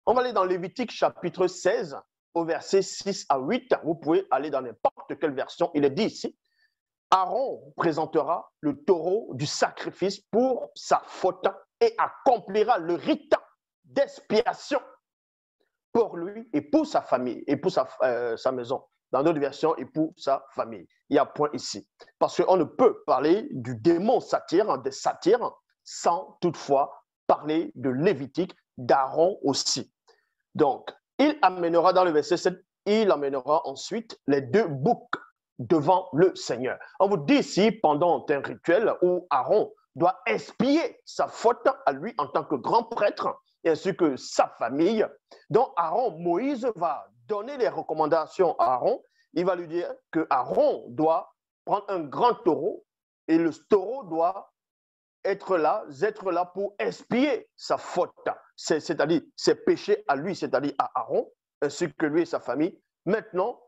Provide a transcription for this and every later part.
On va aller dans Lévitique chapitre 16, au verset 6 à 8. Vous pouvez aller dans n'importe quelle version. Il est dit ici, Aaron présentera le taureau du sacrifice pour sa faute et accomplira le rite d'expiation pour lui et pour sa famille et pour sa maison. Dans d'autres versions, et pour sa famille. Il y a point ici. Parce qu'on ne peut parler du démon satyre, des satyres, sans toutefois parler de Lévitique, d'Aaron aussi. Donc, il amènera dans le verset 7, il amènera ensuite les deux boucs devant le Seigneur. On vous dit ici, pendant un rituel où Aaron doit expier sa faute à lui en tant que grand prêtre, ainsi que sa famille. Donc, Moïse va donner les recommandations à Aaron. Il va lui dire que Aaron doit prendre un grand taureau et le taureau doit être là pour expier sa faute, c'est-à-dire ses péchés à lui, c'est-à-dire à Aaron, ainsi que lui et sa famille. Maintenant,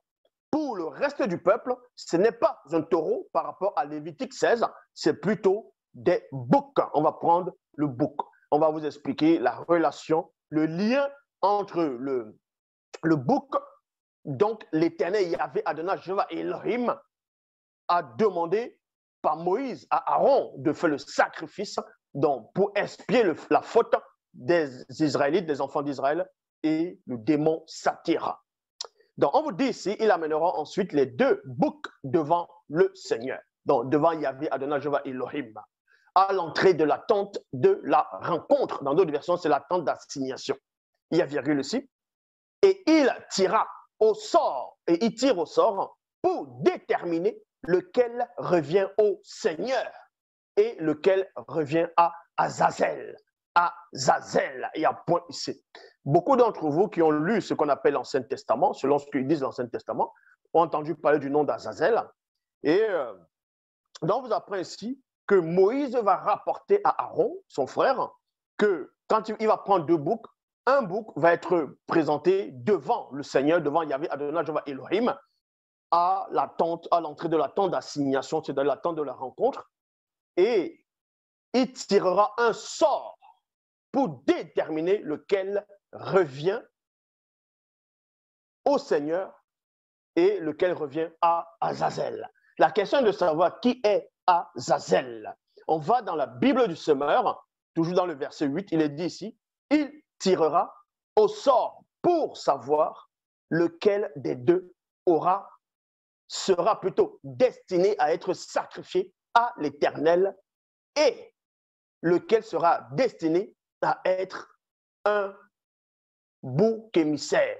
pour le reste du peuple, ce n'est pas un taureau par rapport à Lévitique 16, c'est plutôt des boucs. On va prendre le bouc. On va vous expliquer la relation, le lien entre le bouc. Donc, l'Éternel Yahvé Adonai Jéhovah Elohim a demandé par Moïse à Aaron de faire le sacrifice donc, pour expier la faute des Israélites, des enfants d'Israël et le démon Satyra. Donc, on vous dit ici, il amènera ensuite les deux boucs devant le Seigneur, donc devant Yahvé Adonai Jéhovah Elohim, à l'entrée de la tente de la rencontre. Dans d'autres versions, c'est la tente d'assignation. Il y a virgule ici. Et il tira au sort, et il tire au sort pour déterminer lequel revient au Seigneur et lequel revient à Azazel. Azazel, il y a point ici. Beaucoup d'entre vous qui ont lu ce qu'on appelle l'Ancien Testament, selon ce qu'ils disent l'Ancien Testament, ont entendu parler du nom d'Azazel. Et donc, on vous apprend ici que Moïse va rapporter à Aaron, son frère, que quand il va prendre deux boucs, un bouc va être présenté devant le Seigneur, devant Yahvé Adonai Jéhovah Elohim, à l'entrée de la tente d'assignation, c'est dans la tente de la rencontre, et il tirera un sort pour déterminer lequel revient au Seigneur et lequel revient à Azazel. La question est de savoir qui est Azazel. On va dans la Bible du semeur, toujours dans le verset 8, il est dit ici, il tirera au sort pour savoir lequel des deux sera plutôt destiné à être sacrifié à l'Éternel et lequel sera destiné à être un bouc émissaire,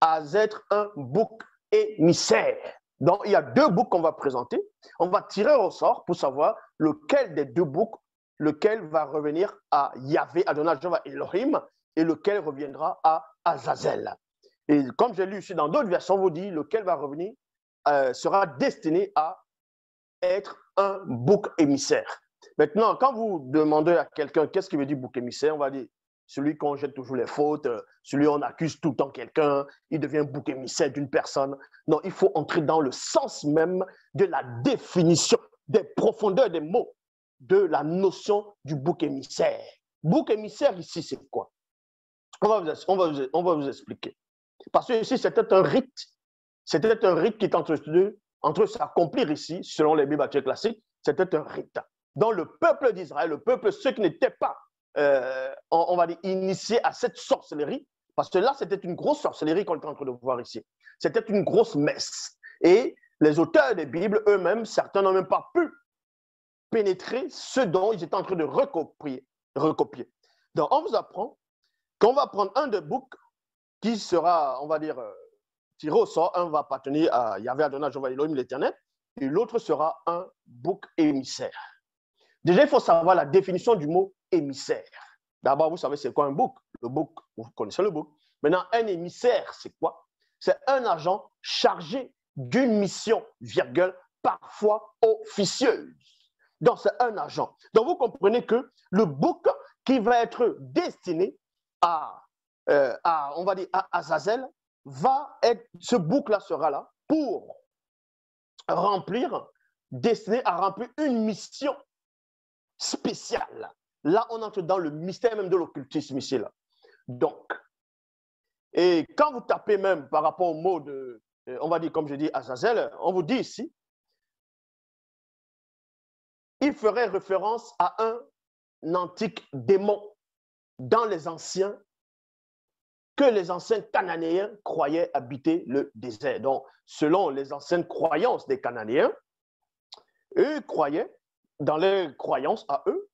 à être un bouc émissaire. Donc, il y a deux boucs qu'on va présenter. On va tirer au sort pour savoir lequel des deux boucs, lequel va revenir à Yahvé Adonai Jéhovah Elohim et lequel reviendra à Azazel. Et comme j'ai lu ici dans d'autres versions, on vous dit lequel va revenir sera destiné à être un bouc émissaire. Maintenant, quand vous demandez à quelqu'un qu'est-ce qui veut dire bouc émissaire, on va dire celui qu'on jette toujours les fautes, celui on accuse tout le temps quelqu'un, il devient bouc émissaire d'une personne. Non, il faut entrer dans le sens même de la définition, des profondeurs des mots, de la notion du bouc émissaire. Bouc émissaire ici, c'est quoi? On va vous expliquer. Parce que ici, c'était un rite. C'était un rite qui est en train de s'accomplir ici, selon les Bibles classiques. C'était un rite. Dans le peuple d'Israël, le peuple, ceux qui n'étaient pas, on va dire, initiés à cette sorcellerie, parce que là, c'était une grosse sorcellerie qu'on est en train de voir ici. C'était une grosse messe. Et les auteurs des Bibles, eux-mêmes, certains n'ont même pas pu pénétrer ce dont ils étaient en train de recopier. Donc, on vous apprend qu'on va prendre un des boucs qui sera, on va dire, tiré au sort. Un va appartenir à Yahvé Adonai Jéhovah Elohim l'Éternel, et l'autre sera un bouc émissaire. Déjà, il faut savoir la définition du mot émissaire. D'abord, vous savez c'est quoi un bouc? Le bouc, vous connaissez le bouc. Maintenant, un émissaire, c'est quoi? C'est un agent chargé d'une mission, virgule, parfois officieuse. Donc, c'est un agent. Donc, vous comprenez que le bouc qui va être destiné on va dire, à Azazel, ce bouc-là sera là pour destiné à remplir une mission spéciale. Là, on entre dans le mystère même de l'occultisme ici. Là. Donc, Et quand vous tapez même par rapport au mot de, on va dire, comme je dis, Azazel, on vous dit ici, il ferait référence à un antique démon dans les anciens, que les anciens Cananéens croyaient habiter le désert. Donc, selon les anciennes croyances des Cananéens, eux croyaient, dans leurs croyances à eux,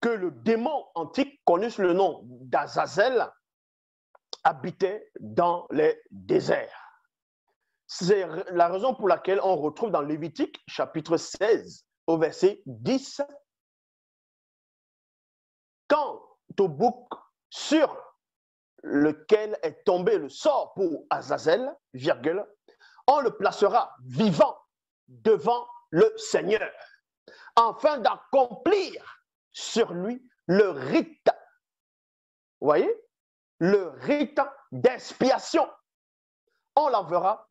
que le démon antique, connu sous le nom d'Azazel, habitait dans les déserts. C'est la raison pour laquelle on retrouve dans Lévitique, chapitre 16, au verset 10, quant au bouc sur lequel est tombé le sort pour Azazel, virgule, on le placera vivant devant le Seigneur, afin d'accomplir sur lui le rite. Vous voyez? Le rite d'expiation. On l'enverra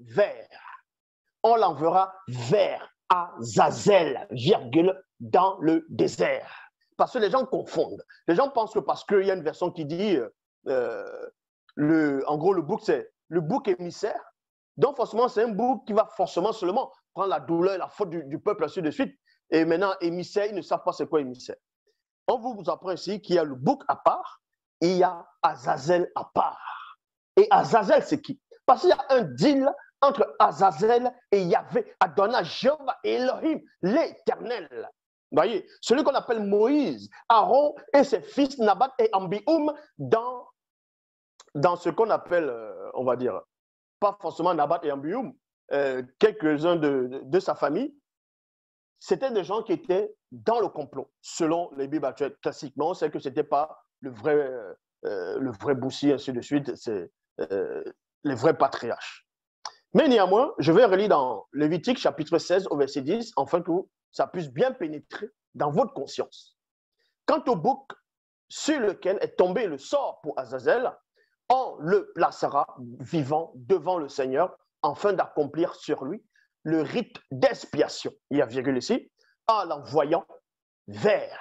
vers Azazel, virgule, dans le désert. Parce que les gens confondent. Les gens pensent que parce qu'il y a une version qui dit, en gros, le bouc, c'est le bouc émissaire. Donc, forcément, c'est un bouc qui va forcément seulement prendre la douleur, la faute du peuple, ainsi de suite. Et maintenant, émissaire, ils ne savent pas c'est quoi émissaire. On vous apprend ici qu'il y a le bouc à part, et il y a Azazel à part. Et Azazel, c'est qui? Parce qu'il y a un deal entre Azazel et Yahvé, Adonai, Jéhovah et Elohim, l'Éternel. Vous voyez, celui qu'on appelle Moïse, Aaron et ses fils Nabat et Ambioum dans ce qu'on appelle, on va dire, pas forcément Nabat et Ambioum, quelques-uns de sa famille, c'était des gens qui étaient dans le complot, selon les Bibles actuelles. Classiquement, on sait que ce n'était pas le vrai Boussi, ainsi de suite, c'est les vrais patriarches. Mais néanmoins, je vais relire dans Lévitique chapitre 16 au verset 10, afin que ça puisse bien pénétrer dans votre conscience. Quant au bouc sur lequel est tombé le sort pour Azazel, on le placera vivant devant le Seigneur, afin d'accomplir sur lui le rite d'expiation. Il y a virgule ici, en l'envoyant vers.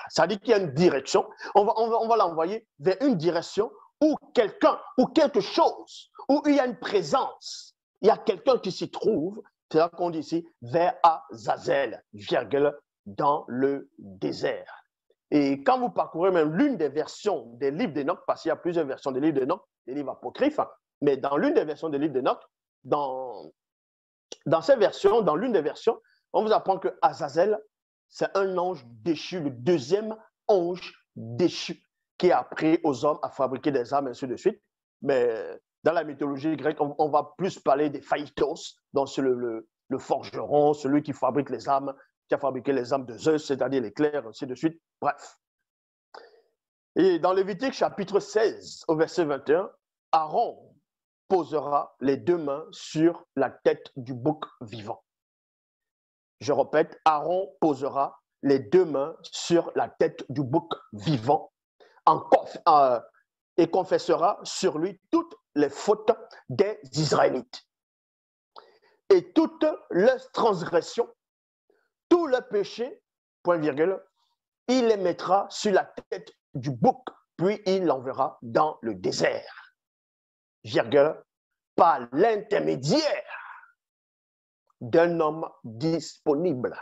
Ça veut dire qu'il y a une direction. On va l'envoyer vers une direction où quelqu'un ou quelque chose, où il y a une présence, il y a quelqu'un qui s'y trouve, c'est là qu'on dit ici, vers Azazel, virgule, dans le désert. Et quand vous parcourez même l'une des versions des livres d'Enoch, parce qu'il y a plusieurs versions des livres d'Enoch, des livres apocryphes, mais dans l'une des versions des livres d'Enoch, dans ces versions, dans l'une des versions, on vous apprend que Azazel, c'est un ange déchu, le deuxième ange déchu qui a appris aux hommes à fabriquer des armes, ainsi de suite. Mais dans la mythologie grecque, on va plus parler des Phaïtos, donc c'est le forgeron, celui qui fabrique les armes, qui a fabriqué les armes de Zeus, c'est-à-dire l'éclair, ainsi de suite. Bref. Et dans Lévitique chapitre 16, au verset 21, Aaron posera les deux mains sur la tête du bouc vivant. Je répète, Aaron posera les deux mains sur la tête du bouc vivant et confessera sur lui toutes les fautes des Israélites et toutes leurs transgressions, tous leurs péchés, point virgule, il les mettra sur la tête du bouc, puis il l'enverra dans le désert, virgule, par l'intermédiaire d'un homme disponible.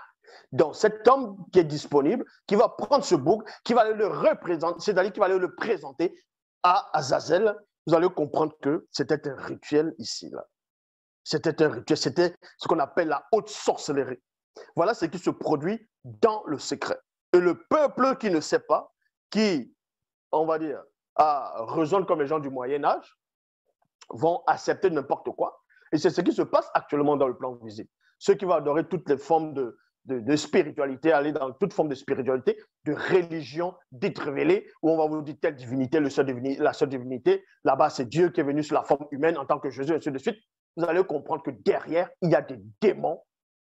Donc, cet homme qui est disponible, qui va prendre ce bouc, qui va le représenter, c'est-à-dire qui va le présenter à Azazel, vous allez comprendre que c'était un rituel ici. Là. C'était un rituel, c'était ce qu'on appelle la haute sorcellerie. Voilà ce qui se produit dans le secret. Et le peuple qui ne sait pas, qui, on va dire, raisonne comme les gens du Moyen-Âge, vont accepter n'importe quoi. Et c'est ce qui se passe actuellement dans le plan visible. Ceux qui vont adorer toutes les formes de spiritualité, aller dans toute forme de spiritualité, de religion dite révélée, où on va vous dire telle divinité, la seule divinité, là-bas c'est Dieu qui est venu sous la forme humaine en tant que Jésus, et ainsi de suite. Vous allez comprendre que derrière, il y a des démons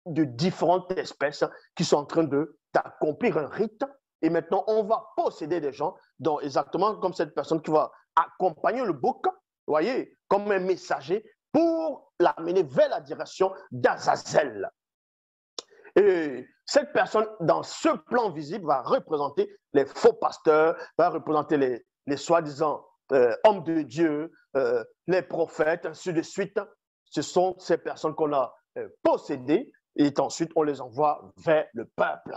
de différentes espèces qui sont en train d'accomplir un rite. Et maintenant, on va posséder des gens, dont exactement comme cette personne qui va accompagner le bouc, vous voyez, comme un messager, pour l'amener vers la direction d'Azazel. Et cette personne, dans ce plan visible, va représenter les faux pasteurs, va représenter les soi-disant hommes de Dieu, les prophètes, ainsi de suite. Ce sont ces personnes qu'on a possédées et ensuite on les envoie vers le peuple.